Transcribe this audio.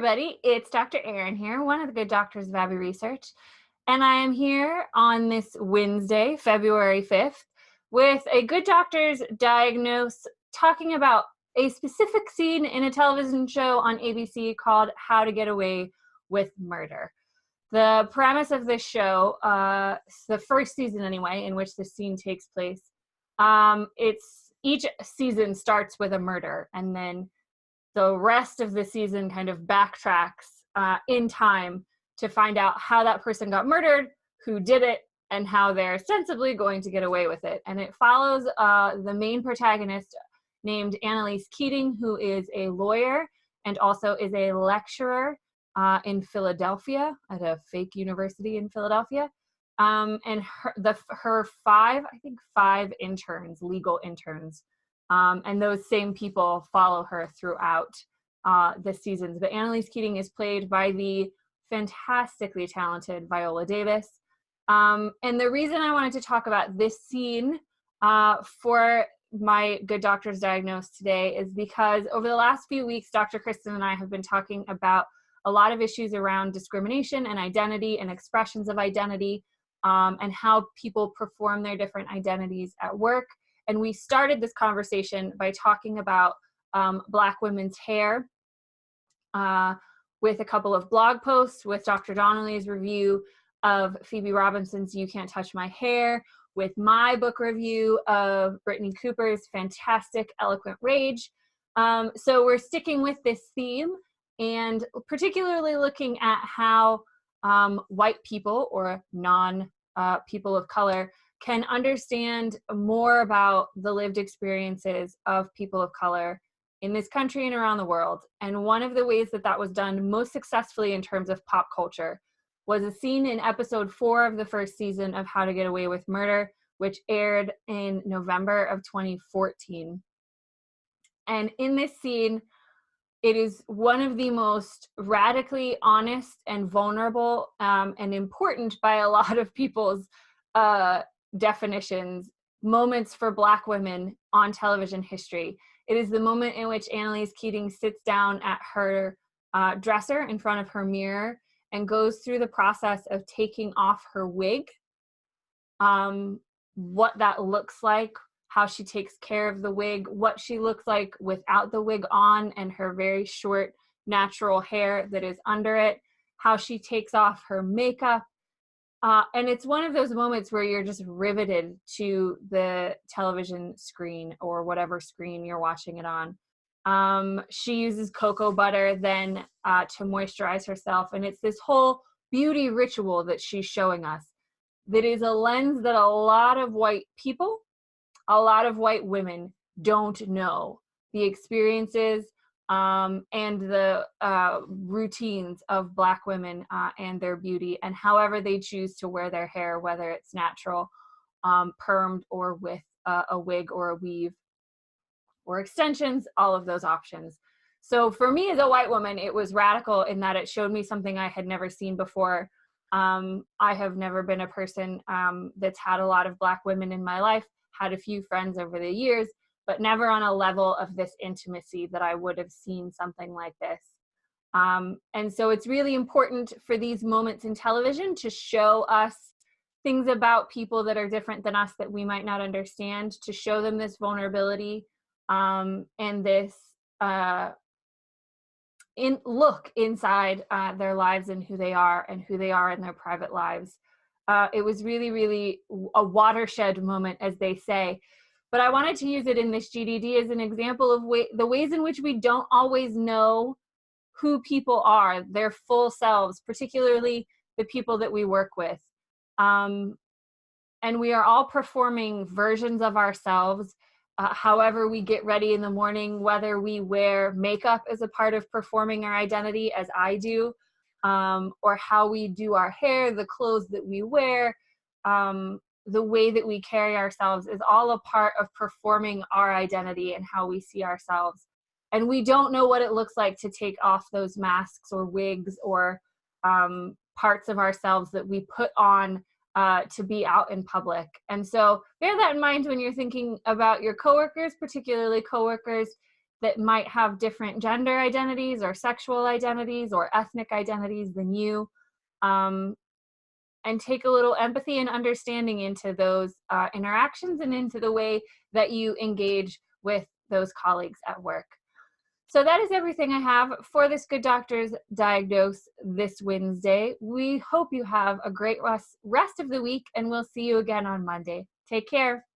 everybody. It's Dr. Erin here, one of the good doctors of Abbey Research, and I am here on this Wednesday, February 5th, with a Good Doctor's Diagnose, talking about a specific scene in a television show on ABC called How to Get Away with Murder. The premise of this show, the first season anyway, in which this scene takes place, each season starts with a murder, and then the rest of the season kind of backtracks in time to find out how that person got murdered, who did it, and how they're ostensibly going to get away with it. And it follows the main protagonist named Annalise Keating, who is a lawyer and also is a lecturer in Philadelphia at a fake university in Philadelphia. And her five interns, legal interns, and those same people follow her throughout the seasons. But Annalise Keating is played by the fantastically talented Viola Davis. And the reason I wanted to talk about this scene for my Good Doctor's Diagnose today is because over the last few weeks, Dr. Kristen and I have been talking about a lot of issues around discrimination and identity and expressions of identity, and how people perform their different identities at work. And we started this conversation by talking about Black women's hair with a couple of blog posts, with Dr. Donnelly's review of Phoebe Robinson's You Can't Touch My Hair, with my book review of Brittany Cooper's fantastic Eloquent Rage. So we're sticking with this theme and particularly looking at how white people or non-people of color can understand more about the lived experiences of people of color in this country and around the world. And one of the ways that that was done most successfully in terms of pop culture was a scene in episode 4 of the first season of How to Get Away with Murder, which aired in November of 2014. And in this scene, it is one of the most radically honest and vulnerable and important by a lot of people's definitions, moments for Black women on television history. It is the moment in which Annalise Keating sits down at her dresser in front of her mirror and goes through the process of taking off her wig, what that looks like, how she takes care of the wig, what she looks like without the wig on and her very short natural hair that is under it, how she takes off her makeup. And it's one of those moments where you're just riveted to the television screen or whatever screen you're watching it on. She uses cocoa butter then to moisturize herself. And it's this whole beauty ritual that she's showing us that is a lens that a lot of white people, a lot of white women don't know. The experiences and the routines of Black women and their beauty, and however they choose to wear their hair, whether it's natural, permed, or with a wig or a weave or extensions, all of those options. So for me as a white woman, it was radical in that it showed me something I had never seen before. I have never been a person that's had a lot of Black women in my life, had a few friends over the years, but never on a level of this intimacy that I would have seen something like this. And so it's really important for these moments in television to show us things about people that are different than us that we might not understand, to show them this vulnerability and this look inside their lives and who they are in their private lives. It was really, really a watershed moment, as they say. But I wanted to use it in this GDD as an example of the ways in which we don't always know who people are, their full selves, particularly the people that we work with. And we are all performing versions of ourselves, however we get ready in the morning, whether we wear makeup as a part of performing our identity, as I do, or how we do our hair, the clothes that we wear, the way that we carry ourselves is all a part of performing our identity and how we see ourselves. And we don't know what it looks like to take off those masks or wigs or parts of ourselves that we put on to be out in public. And so bear that in mind when you're thinking about your coworkers, particularly coworkers that might have different gender identities or sexual identities or ethnic identities than you, and take a little empathy and understanding into those interactions and into the way that you engage with those colleagues at work. So that is everything I have for this Good Doctors Diagnose this Wednesday. We hope you have a great rest of the week, and we'll see you again on Monday. Take care.